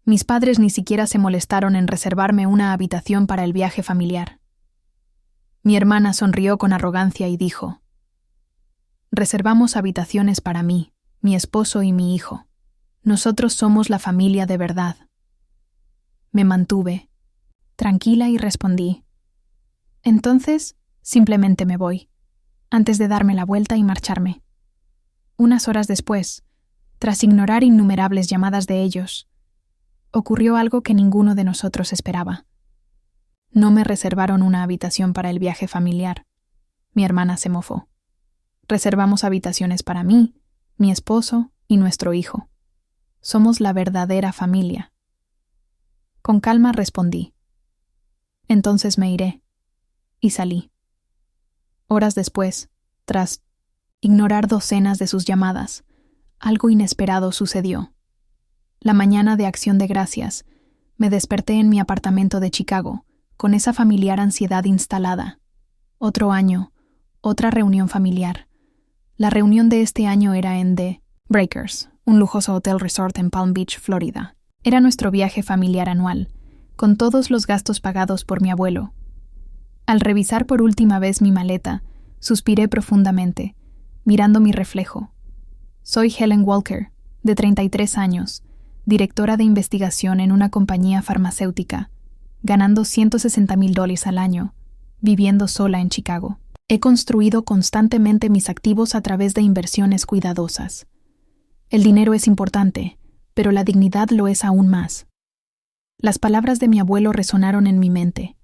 Mis padres ni siquiera se molestaron en reservarme una habitación para el viaje familiar. Mi hermana sonrió con arrogancia y dijo: «Reservamos habitaciones para mí, mi esposo y mi hijo. Nosotros somos la familia de verdad». Me mantuve tranquila y respondí: «Entonces, simplemente me voy», antes de darme la vuelta y marcharme. Unas horas después, tras ignorar innumerables llamadas de ellos, ocurrió algo que ninguno de nosotros esperaba. No me reservaron una habitación para el viaje familiar. Mi hermana se mofó. Reservamos habitaciones para mí, mi esposo y nuestro hijo. Somos la verdadera familia. Con calma respondí: «Entonces me iré». Y salí. Horas después, tras ignorar docenas de sus llamadas, algo inesperado sucedió. La mañana de Acción de Gracias, me desperté en mi apartamento de Chicago, con esa familiar ansiedad instalada. Otro año, otra reunión familiar. La reunión de este año era en The Breakers, un lujoso hotel resort en Palm Beach, Florida. Era nuestro viaje familiar anual, con todos los gastos pagados por mi abuelo. Al revisar por última vez mi maleta, suspiré profundamente, mirando mi reflejo. Soy Helen Walker, de 33 años, directora de investigación en una compañía farmacéutica, ganando $160,000 al año, viviendo sola en Chicago. He construido constantemente mis activos a través de inversiones cuidadosas. El dinero es importante, pero la dignidad lo es aún más. Las palabras de mi abuelo resonaron en mi mente.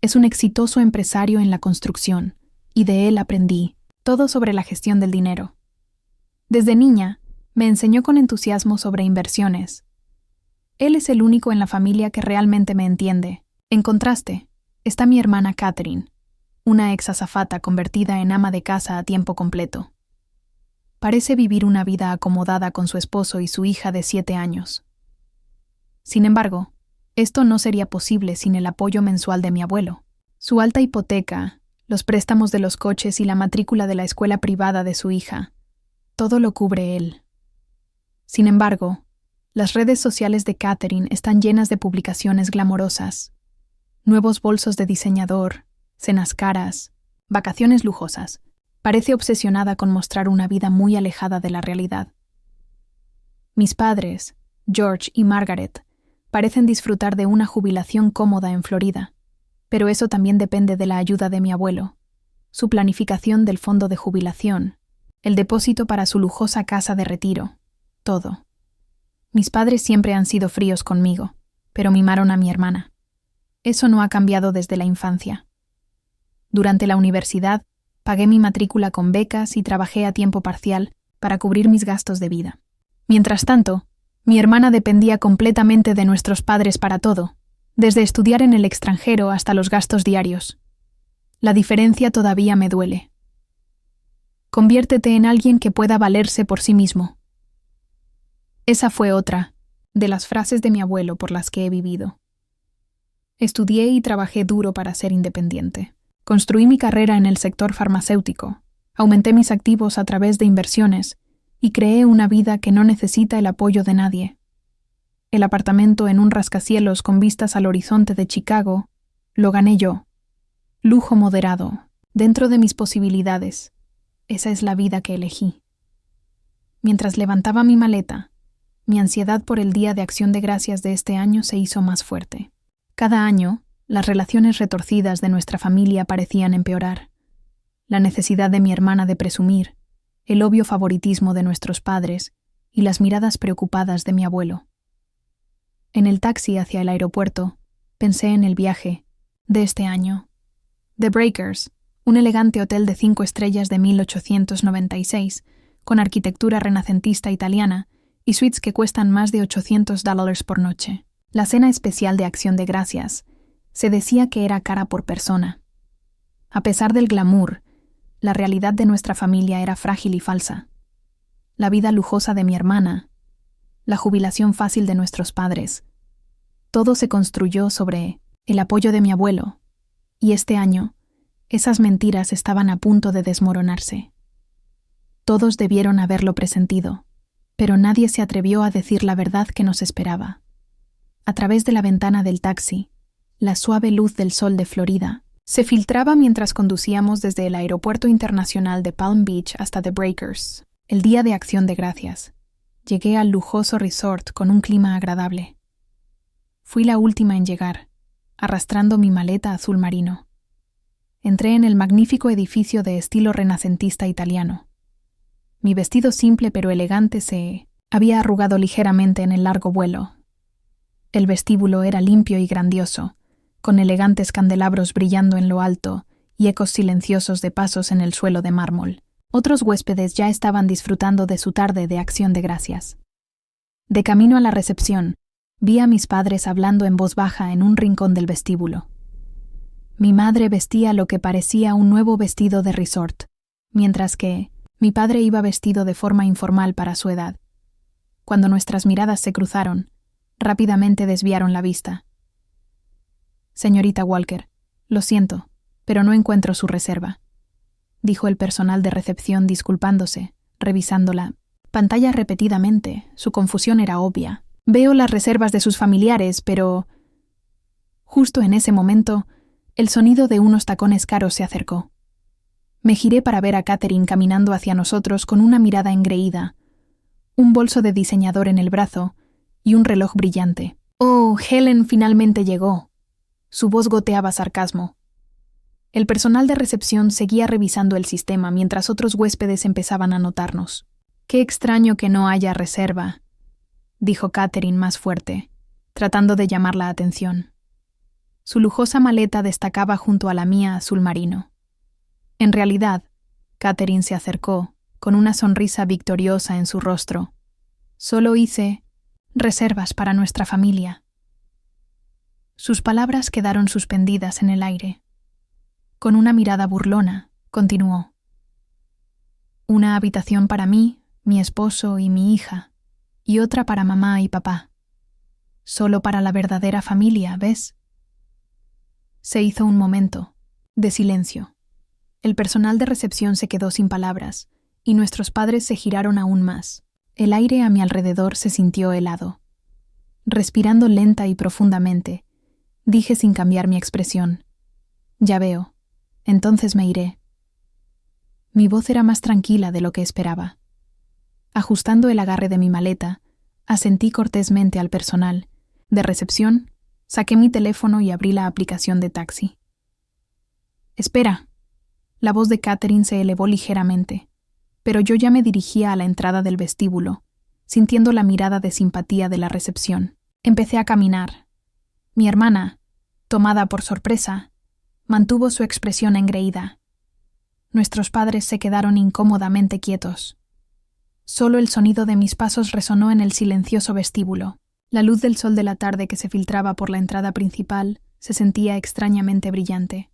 Es un exitoso empresario en la construcción, y de él aprendí todo sobre la gestión del dinero. Desde niña, me enseñó con entusiasmo sobre inversiones. Él es el único en la familia que realmente me entiende. En contraste, está mi hermana Catherine, una ex azafata convertida en ama de casa a tiempo completo. Parece vivir una vida acomodada con su esposo y su hija de 7 años. Sin embargo, esto no sería posible sin el apoyo mensual de mi abuelo. Su alta hipoteca, los préstamos de los coches y la matrícula de la escuela privada de su hija, todo lo cubre él. Sin embargo, las redes sociales de Catherine están llenas de publicaciones glamorosas, nuevos bolsos de diseñador, cenas caras, vacaciones lujosas. Parece obsesionada con mostrar una vida muy alejada de la realidad. Mis padres, George y Margaret, parecen disfrutar de una jubilación cómoda en Florida, pero eso también depende de la ayuda de mi abuelo, su planificación del fondo de jubilación, el depósito para su lujosa casa de retiro, todo. Mis padres siempre han sido fríos conmigo, pero mimaron a mi hermana. Eso no ha cambiado desde la infancia. Durante la universidad, pagué mi matrícula con becas y trabajé a tiempo parcial para cubrir mis gastos de vida. Mientras tanto, mi hermana dependía completamente de nuestros padres para todo, desde estudiar en el extranjero hasta los gastos diarios. La diferencia todavía me duele. Conviértete en alguien que pueda valerse por sí mismo. Esa fue otra de las frases de mi abuelo por las que he vivido. Estudié y trabajé duro para ser independiente. Construí mi carrera en el sector farmacéutico, aumenté mis activos a través de inversiones y creé una vida que no necesita el apoyo de nadie. El apartamento en un rascacielos con vistas al horizonte de Chicago lo gané yo. Lujo moderado, dentro de mis posibilidades. Esa es la vida que elegí. Mientras levantaba mi maleta, mi ansiedad por el Día de Acción de Gracias de este año se hizo más fuerte. Cada año, las relaciones retorcidas de nuestra familia parecían empeorar. La necesidad de mi hermana de presumir, el obvio favoritismo de nuestros padres y las miradas preocupadas de mi abuelo. En el taxi hacia el aeropuerto, pensé en el viaje de este año. The Breakers, un elegante hotel de 5 estrellas de 1896, con arquitectura renacentista italiana y suites que cuestan más de $800 por noche. La cena especial de Acción de Gracias se decía que era cara por persona. A pesar del glamour, la realidad de nuestra familia era frágil y falsa. La vida lujosa de mi hermana, la jubilación fácil de nuestros padres, todo se construyó sobre el apoyo de mi abuelo, y este año, esas mentiras estaban a punto de desmoronarse. Todos debieron haberlo presentido, pero nadie se atrevió a decir la verdad que nos esperaba. A través de la ventana del taxi, la suave luz del sol de Florida se filtraba mientras conducíamos desde el Aeropuerto Internacional de Palm Beach hasta The Breakers. El día de Acción de Gracias, llegué al lujoso resort con un clima agradable. Fui la última en llegar, arrastrando mi maleta azul marino. Entré en el magnífico edificio de estilo renacentista italiano. Mi vestido simple pero elegante se había arrugado ligeramente en el largo vuelo. El vestíbulo era limpio y grandioso, con elegantes candelabros brillando en lo alto y ecos silenciosos de pasos en el suelo de mármol. Otros huéspedes ya estaban disfrutando de su tarde de Acción de Gracias. De camino a la recepción, vi a mis padres hablando en voz baja en un rincón del vestíbulo. Mi madre vestía lo que parecía un nuevo vestido de resort, mientras que mi padre iba vestido de forma informal para su edad. Cuando nuestras miradas se cruzaron, rápidamente desviaron la vista. «Señorita Walker, lo siento, pero no encuentro su reserva», dijo el personal de recepción disculpándose, revisando la pantalla repetidamente. Su confusión era obvia. «Veo las reservas de sus familiares, pero...». Justo en ese momento, el sonido de unos tacones caros se acercó. Me giré para ver a Catherine caminando hacia nosotros con una mirada engreída, un bolso de diseñador en el brazo y un reloj brillante. «Oh, Helen finalmente llegó». Su voz goteaba sarcasmo. El personal de recepción seguía revisando el sistema mientras otros huéspedes empezaban a notarnos. «Qué extraño que no haya reserva», dijo Catherine más fuerte, tratando de llamar la atención. Su lujosa maleta destacaba junto a la mía azul marino. En realidad, Catherine se acercó, con una sonrisa victoriosa en su rostro. «Solo hice reservas para nuestra familia». Sus palabras quedaron suspendidas en el aire. Con una mirada burlona, continuó. «Una habitación para mí, mi esposo y mi hija, y otra para mamá y papá. Solo para la verdadera familia, ¿ves?». Se hizo un momento de silencio. El personal de recepción se quedó sin palabras, y nuestros padres se giraron aún más. El aire a mi alrededor se sintió helado. Respirando lenta y profundamente, dije sin cambiar mi expresión: «Ya veo, entonces me iré». Mi voz era más tranquila de lo que esperaba. Ajustando el agarre de mi maleta, asentí cortésmente al personal de recepción, saqué mi teléfono y abrí la aplicación de taxi. «Espera». La voz de Catherine se elevó ligeramente, pero yo ya me dirigía a la entrada del vestíbulo, sintiendo la mirada de simpatía de la recepción. Empecé a caminar. Mi hermana, tomada por sorpresa, mantuvo su expresión engreída. Nuestros padres se quedaron incómodamente quietos. Solo el sonido de mis pasos resonó en el silencioso vestíbulo. La luz del sol de la tarde que se filtraba por la entrada principal se sentía extrañamente brillante.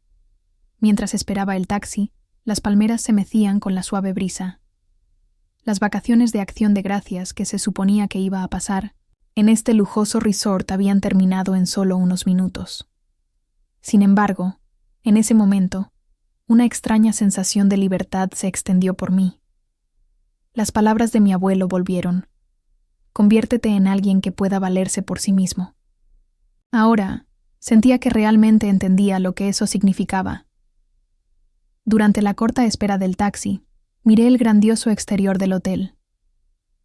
Mientras esperaba el taxi, las palmeras se mecían con la suave brisa. Las vacaciones de Acción de Gracias que se suponía que iba a pasar en este lujoso resort habían terminado en solo unos minutos. Sin embargo, en ese momento, una extraña sensación de libertad se extendió por mí. Las palabras de mi abuelo volvieron: «Conviértete en alguien que pueda valerse por sí mismo». Ahora, sentía que realmente entendía lo que eso significaba. Durante la corta espera del taxi, miré el grandioso exterior del hotel.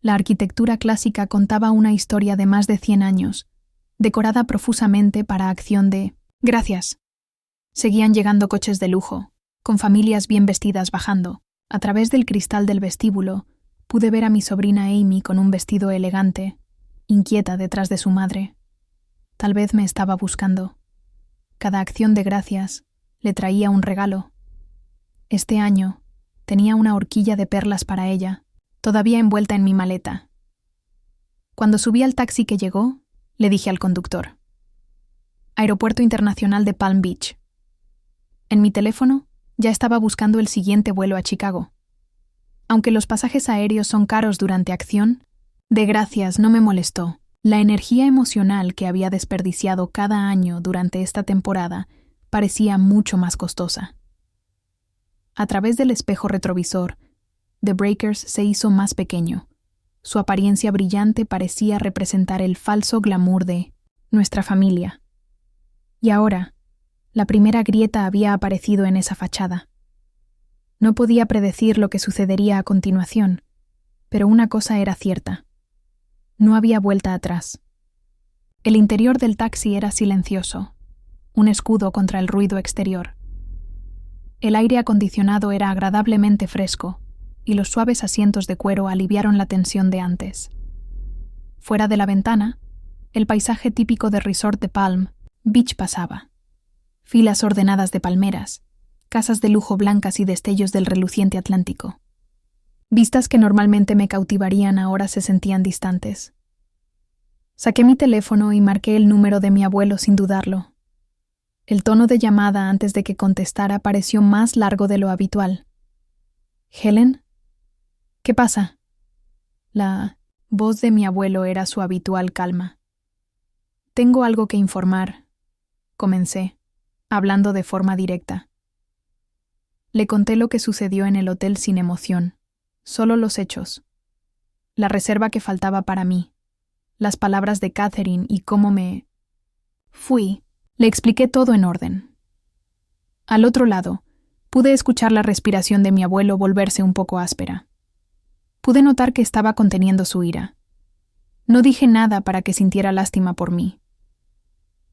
La arquitectura clásica contaba una historia de más de 100 años, decorada profusamente para Acción de Gracias. Seguían llegando coches de lujo, con familias bien vestidas bajando. A través del cristal del vestíbulo, pude ver a mi sobrina Amy con un vestido elegante, inquieta detrás de su madre. Tal vez me estaba buscando. Cada Acción de Gracias le traía un regalo. Este año tenía una horquilla de perlas para ella, todavía envuelta en mi maleta. Cuando subí al taxi que llegó, le dije al conductor: «Aeropuerto Internacional de Palm Beach». En mi teléfono ya estaba buscando el siguiente vuelo a Chicago. Aunque los pasajes aéreos son caros durante Acción de Gracias, no me molestó. La energía emocional que había desperdiciado cada año durante esta temporada parecía mucho más costosa. A través del espejo retrovisor, The Breakers se hizo más pequeño. Su apariencia brillante parecía representar el falso glamour de nuestra familia. Y ahora, la primera grieta había aparecido en esa fachada. No podía predecir lo que sucedería a continuación, pero una cosa era cierta. No había vuelta atrás. El interior del taxi era silencioso, un escudo contra el ruido exterior. El aire acondicionado era agradablemente fresco, y los suaves asientos de cuero aliviaron la tensión de antes. Fuera de la ventana, el paisaje típico de resort de Palm Beach pasaba. Filas ordenadas de palmeras, casas de lujo blancas y destellos del reluciente Atlántico. Vistas que normalmente me cautivarían ahora se sentían distantes. Saqué mi teléfono y marqué el número de mi abuelo sin dudarlo. El tono de llamada antes de que contestara pareció más largo de lo habitual. «¿Helen? ¿Qué pasa?» La voz de mi abuelo era su habitual calma. «Tengo algo que informar», comencé, hablando de forma directa. Le conté lo que sucedió en el hotel sin emoción, solo los hechos. La reserva que faltaba para mí, las palabras de Catherine y cómo me fui. Le expliqué todo en orden. Al otro lado, pude escuchar la respiración de mi abuelo volverse un poco áspera. Pude notar que estaba conteniendo su ira. No dije nada para que sintiera lástima por mí.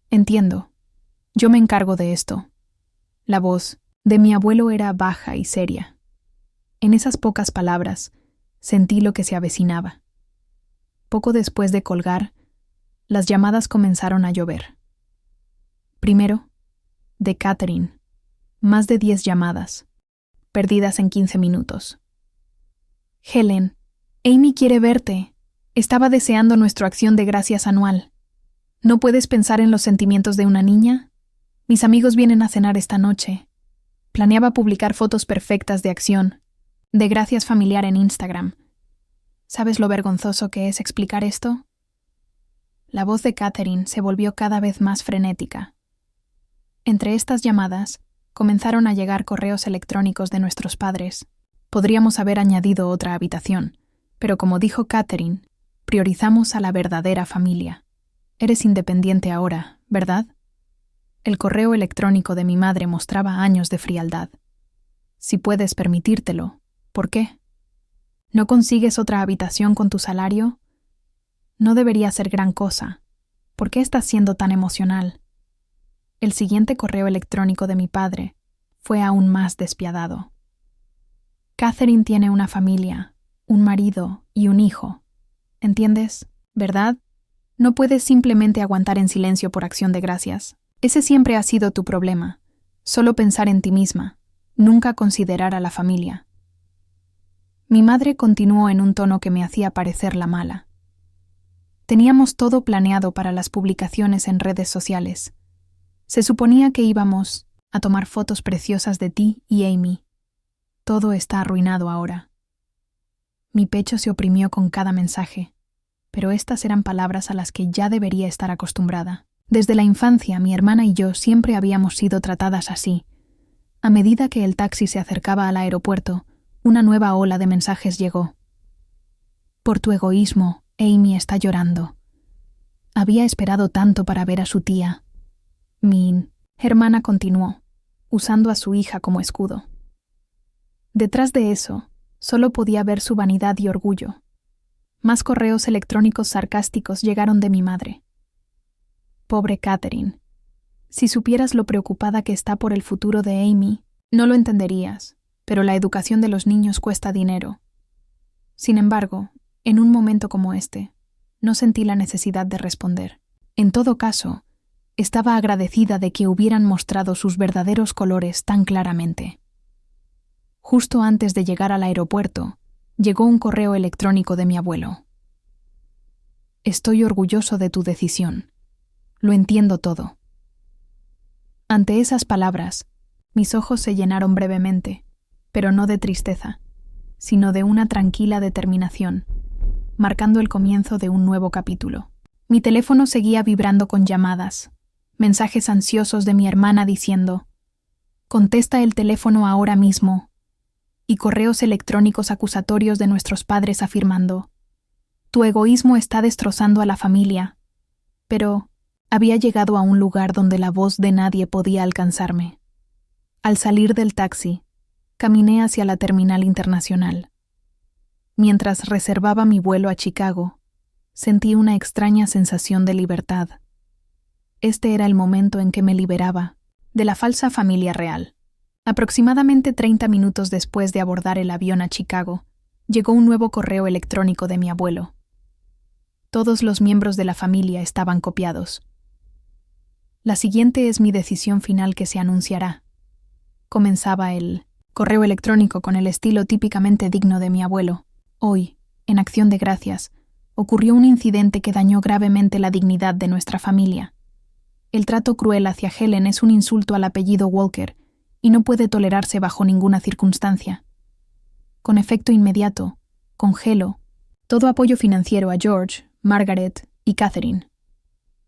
«Entiendo. Yo me encargo de esto». La voz de mi abuelo era baja y seria. En esas pocas palabras, sentí lo que se avecinaba. Poco después de colgar, las llamadas comenzaron a llover. Primero, de Catherine, más de 10 llamadas, perdidas en 15 minutos. «Helen, Amy quiere verte. Estaba deseando nuestra acción de gracias anual. ¿No puedes pensar en los sentimientos de una niña? Mis amigos vienen a cenar esta noche. Planeaba publicar fotos perfectas de acción, de gracias familiar en Instagram. ¿Sabes lo vergonzoso que es explicar esto?» La voz de Catherine se volvió cada vez más frenética. Entre estas llamadas, comenzaron a llegar correos electrónicos de nuestros padres. Podríamos haber añadido otra habitación, pero como dijo Catherine, priorizamos a la verdadera familia. Eres independiente ahora, ¿verdad? El correo electrónico de mi madre mostraba años de frialdad. Si puedes permitírtelo, ¿por qué? ¿No consigues otra habitación con tu salario? No debería ser gran cosa. ¿Por qué estás siendo tan emocional? El siguiente correo electrónico de mi padre fue aún más despiadado. Catherine tiene una familia, un marido y un hijo. ¿Entiendes? ¿Verdad? No puedes simplemente aguantar en silencio por acción de gracias. Ese siempre ha sido tu problema. Solo pensar en ti misma, nunca considerar a la familia. Mi madre continuó en un tono que me hacía parecer la mala. Teníamos todo planeado para las publicaciones en redes sociales. Se suponía que íbamos a tomar fotos preciosas de ti y Amy. Todo está arruinado ahora. Mi pecho se oprimió con cada mensaje, pero estas eran palabras a las que ya debería estar acostumbrada. Desde la infancia, mi hermana y yo siempre habíamos sido tratadas así. A medida que el taxi se acercaba al aeropuerto, una nueva ola de mensajes llegó. «Por tu egoísmo, Amy está llorando. Había esperado tanto para ver a su tía». Mi hermana continuó, usando a su hija como escudo. Detrás de eso, solo podía ver su vanidad y orgullo. Más correos electrónicos sarcásticos llegaron de mi madre. «Pobre Catherine. Si supieras lo preocupada que está por el futuro de Amy, no lo entenderías, pero la educación de los niños cuesta dinero». Sin embargo, en un momento como este, no sentí la necesidad de responder. En todo caso, estaba agradecida de que hubieran mostrado sus verdaderos colores tan claramente. Justo antes de llegar al aeropuerto, llegó un correo electrónico de mi abuelo. «Estoy orgulloso de tu decisión. Lo entiendo todo». Ante esas palabras, mis ojos se llenaron brevemente, pero no de tristeza, sino de una tranquila determinación, marcando el comienzo de un nuevo capítulo. Mi teléfono seguía vibrando con llamadas, mensajes ansiosos de mi hermana diciendo: «Contesta el teléfono ahora mismo», y correos electrónicos acusatorios de nuestros padres afirmando: «Tu egoísmo está destrozando a la familia». Pero, Había llegado a un lugar donde la voz de nadie podía alcanzarme. Al salir del taxi, caminé hacia la terminal internacional. Mientras reservaba mi vuelo a Chicago, sentí una extraña sensación de libertad. Este era el momento en que me liberaba de la falsa familia real. Aproximadamente 30 minutos después de abordar el avión a Chicago, llegó un nuevo correo electrónico de mi abuelo. Todos los miembros de la familia estaban copiados. La siguiente es mi decisión final que se anunciará. Comenzaba el correo electrónico con el estilo típicamente digno de mi abuelo. Hoy, en acción de gracias, ocurrió un incidente que dañó gravemente la dignidad de nuestra familia. El trato cruel hacia Helen es un insulto al apellido Walker y no puede tolerarse bajo ninguna circunstancia. Con efecto inmediato, congelo todo apoyo financiero a George, Margaret y Catherine.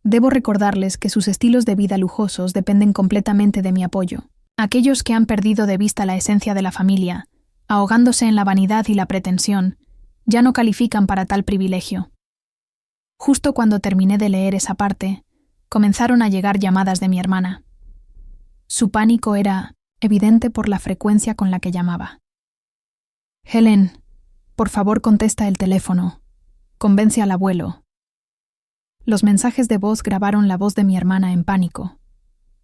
Debo recordarles que sus estilos de vida lujosos dependen completamente de mi apoyo. Aquellos que han perdido de vista la esencia de la familia, ahogándose en la vanidad y la pretensión, ya no califican para tal privilegio. Justo cuando terminé de leer esa parte, comenzaron a llegar llamadas de mi hermana. Su pánico era evidente por la frecuencia con la que llamaba. Helen, por favor contesta el teléfono. Convence al abuelo. Los mensajes de voz grabaron la voz de mi hermana en pánico.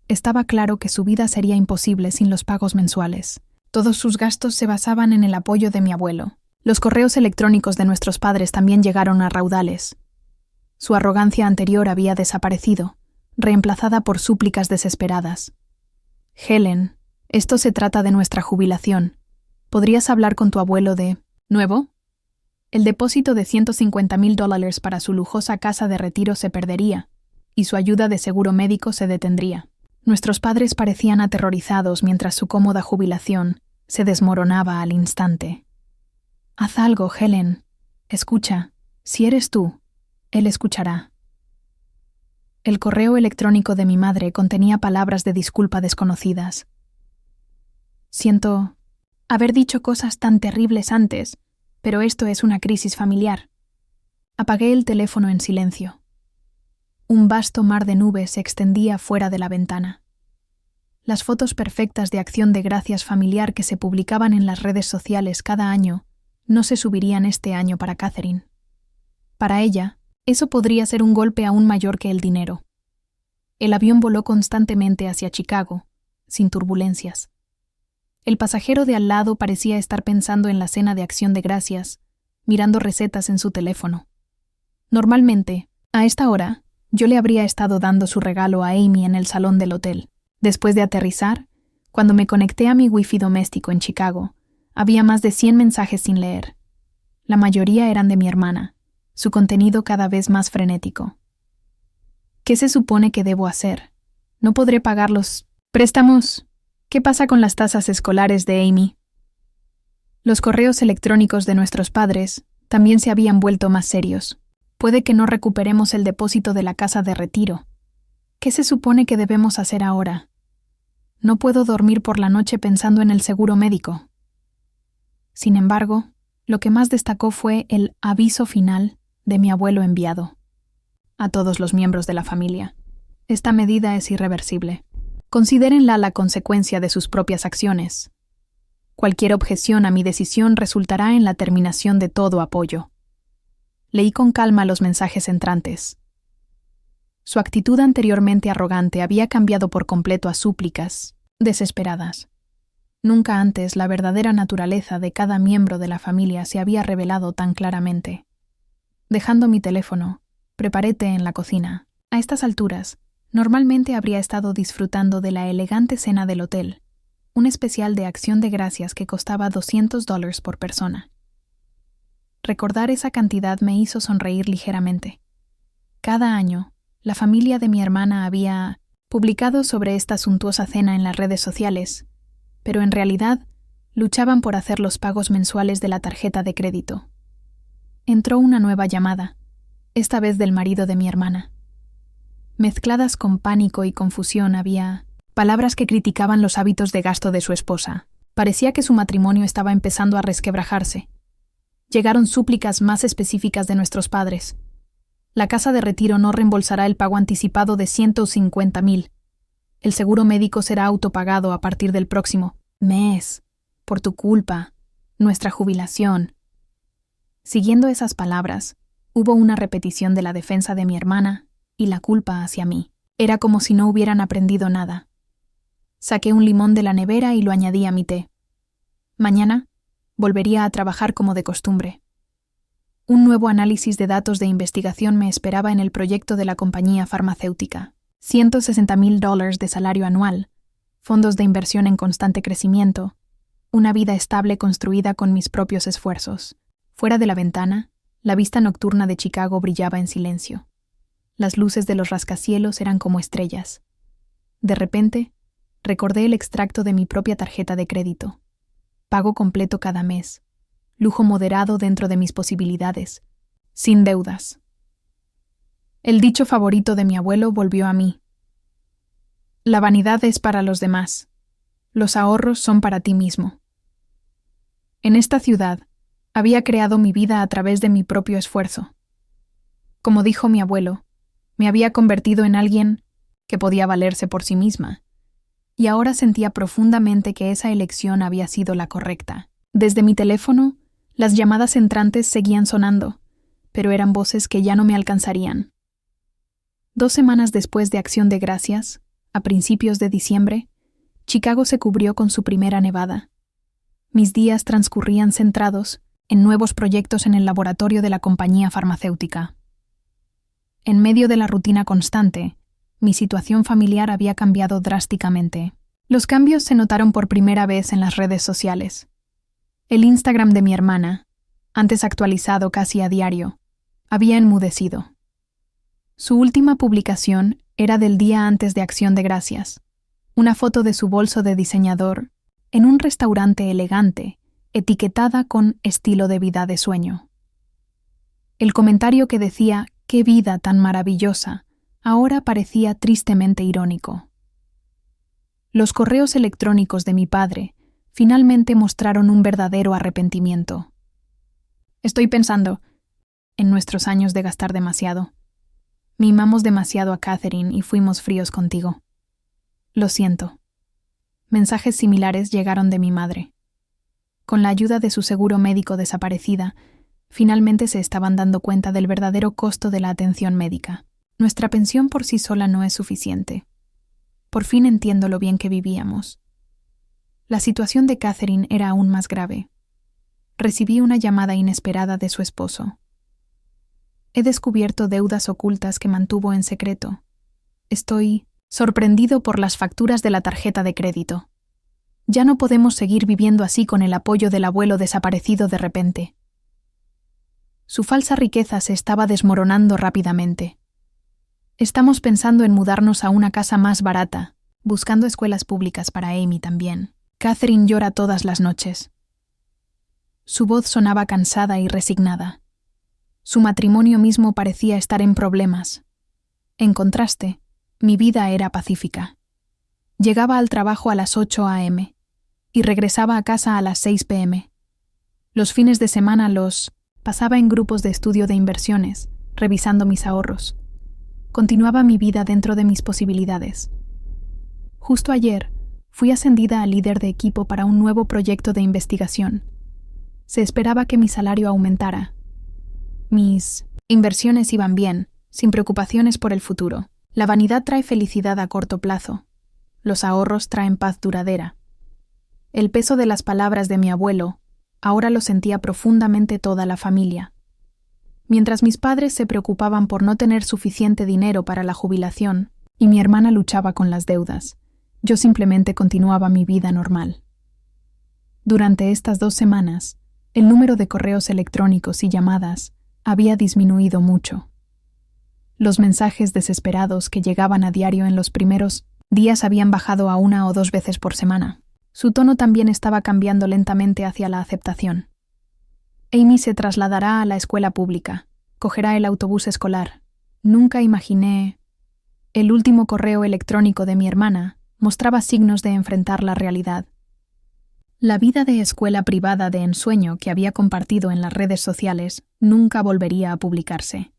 Estaba claro que su vida sería imposible sin los pagos mensuales. Todos sus gastos se basaban en el apoyo de mi abuelo. Los correos electrónicos de nuestros padres también llegaron a raudales. Su arrogancia anterior había desaparecido, reemplazada por súplicas desesperadas. Helen, esto se trata de nuestra jubilación. ¿Podrías hablar con tu abuelo de nuevo? El depósito de $150,000 para su lujosa casa de retiro se perdería, y su ayuda de seguro médico se detendría. Nuestros padres parecían aterrorizados mientras su cómoda jubilación se desmoronaba al instante. Haz algo, Helen. Escucha. Si eres tú, él escuchará. El correo electrónico de mi madre contenía palabras de disculpa desconocidas. Siento haber dicho cosas tan terribles antes, pero esto es una crisis familiar. Apagué el teléfono en silencio. Un vasto mar de nubes se extendía fuera de la ventana. Las fotos perfectas de acción de gracias familiar que se publicaban en las redes sociales cada año no se subirían este año para Catherine. Para ella, eso podría ser un golpe aún mayor que el dinero. El avión voló constantemente hacia Chicago, sin turbulencias. El pasajero de al lado parecía estar pensando en la cena de acción de gracias, mirando recetas en su teléfono. Normalmente, a esta hora, yo le habría estado dando su regalo a Amy en el salón del hotel. Después de aterrizar, cuando me conecté a mi wifi doméstico en Chicago, había más de 100 mensajes sin leer. La mayoría eran de mi hermana, su contenido cada vez más frenético. ¿Qué se supone que debo hacer? No podré pagar los préstamos. ¿Qué pasa con las tasas escolares de Amy? Los correos electrónicos de nuestros padres también se habían vuelto más serios. Puede que no recuperemos el depósito de la casa de retiro. ¿Qué se supone que debemos hacer ahora? No puedo dormir por la noche pensando en el seguro médico. Sin embargo, lo que más destacó fue el aviso final de mi abuelo enviado a todos los miembros de la familia. Esta medida es irreversible. Considérenla la consecuencia de sus propias acciones. Cualquier objeción a mi decisión resultará en la terminación de todo apoyo. Leí con calma los mensajes entrantes. Su actitud anteriormente arrogante había cambiado por completo a súplicas, desesperadas. Nunca antes la verdadera naturaleza de cada miembro de la familia se había revelado tan claramente. Dejando mi teléfono, preparé té en la cocina. A estas alturas, normalmente habría estado disfrutando de la elegante cena del hotel, un especial de acción de gracias que costaba $200 por persona. Recordar esa cantidad me hizo sonreír ligeramente. Cada año, la familia de mi hermana había publicado sobre esta suntuosa cena en las redes sociales, pero en realidad luchaban por hacer los pagos mensuales de la tarjeta de crédito. Entró una nueva llamada, esta vez del marido de mi hermana. Mezcladas con pánico y confusión había palabras que criticaban los hábitos de gasto de su esposa. Parecía que su matrimonio estaba empezando a resquebrajarse. Llegaron súplicas más específicas de nuestros padres. La casa de retiro no reembolsará el pago anticipado de $150,000. El seguro médico será autopagado a partir del próximo mes. Por tu culpa. Nuestra jubilación. Siguiendo esas palabras, hubo una repetición de la defensa de mi hermana y la culpa hacia mí. Era como si no hubieran aprendido nada. Saqué un limón de la nevera y lo añadí a mi té. Mañana volvería a trabajar como de costumbre. Un nuevo análisis de datos de investigación me esperaba en el proyecto de la compañía farmacéutica. $160,000 de salario anual, fondos de inversión en constante crecimiento, una vida estable construida con mis propios esfuerzos. Fuera de la ventana, la vista nocturna de Chicago brillaba en silencio. Las luces de los rascacielos eran como estrellas. De repente, recordé el extracto de mi propia tarjeta de crédito. Pago completo cada mes. Lujo moderado dentro de mis posibilidades. Sin deudas. El dicho favorito de mi abuelo volvió a mí. La vanidad es para los demás. Los ahorros son para ti mismo. En esta ciudad, había creado mi vida a través de mi propio esfuerzo. Como dijo mi abuelo, me había convertido en alguien que podía valerse por sí misma, y ahora sentía profundamente que esa elección había sido la correcta. Desde mi teléfono, las llamadas entrantes seguían sonando, pero eran voces que ya no me alcanzarían. 2 semanas después de Acción de Gracias, a principios de diciembre, Chicago se cubrió con su primera nevada. Mis días transcurrían centrados en nuevos proyectos en el laboratorio de la compañía farmacéutica. En medio de la rutina constante, mi situación familiar había cambiado drásticamente. Los cambios se notaron por primera vez en las redes sociales. El Instagram de mi hermana, antes actualizado casi a diario, había enmudecido. Su última publicación era del día antes de Acción de Gracias, una foto de su bolso de diseñador en un restaurante elegante, etiquetada con estilo de vida de sueño. El comentario que decía «¡Qué vida tan maravillosa!» ahora parecía tristemente irónico. Los correos electrónicos de mi padre finalmente mostraron un verdadero arrepentimiento. Estoy pensando en nuestros años de gastar demasiado. Mimamos demasiado a Catherine y fuimos fríos contigo. Lo siento. Mensajes similares llegaron de mi madre. Con la ayuda de su seguro médico desaparecida, finalmente se estaban dando cuenta del verdadero costo de la atención médica. Nuestra pensión por sí sola no es suficiente. Por fin entiendo lo bien que vivíamos. La situación de Catherine era aún más grave. Recibí una llamada inesperada de su esposo. He descubierto deudas ocultas que mantuvo en secreto. Estoy sorprendido por las facturas de la tarjeta de crédito. Ya no podemos seguir viviendo así con el apoyo del abuelo desaparecido de repente. Su falsa riqueza se estaba desmoronando rápidamente. Estamos pensando en mudarnos a una casa más barata, buscando escuelas públicas para Amy también. Catherine llora todas las noches. Su voz sonaba cansada y resignada. Su matrimonio mismo parecía estar en problemas. En contraste, mi vida era pacífica. Llegaba al trabajo a las 8 a.m. y regresaba a casa a las 6 p.m. Los fines de semana los pasaba en grupos de estudio de inversiones, revisando mis ahorros. Continuaba mi vida dentro de mis posibilidades. Justo ayer, fui ascendida a líder de equipo para un nuevo proyecto de investigación. Se esperaba que mi salario aumentara. Mis inversiones iban bien, sin preocupaciones por el futuro. La vanidad trae felicidad a corto plazo. Los ahorros traen paz duradera. El peso de las palabras de mi abuelo ahora lo sentía profundamente toda la familia. Mientras mis padres se preocupaban por no tener suficiente dinero para la jubilación y mi hermana luchaba con las deudas, yo simplemente continuaba mi vida normal. Durante estas 2 semanas, el número de correos electrónicos y llamadas había disminuido mucho. Los mensajes desesperados que llegaban a diario en los primeros días habían bajado a 1 o 2 veces por semana. Su tono también estaba cambiando lentamente hacia la aceptación. Amy se trasladará a la escuela pública, cogerá el autobús escolar. Nunca imaginé... El último correo electrónico de mi hermana mostraba signos de enfrentar la realidad. La vida de escuela privada de ensueño que había compartido en las redes sociales nunca volvería a publicarse.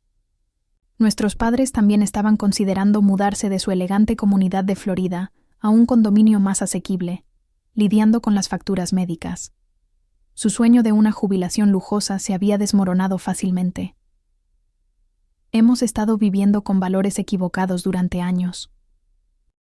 Nuestros padres también estaban considerando mudarse de su elegante comunidad de Florida a un condominio más asequible, lidiando con las facturas médicas. Su sueño de una jubilación lujosa se había desmoronado fácilmente. Hemos estado viviendo con valores equivocados durante años.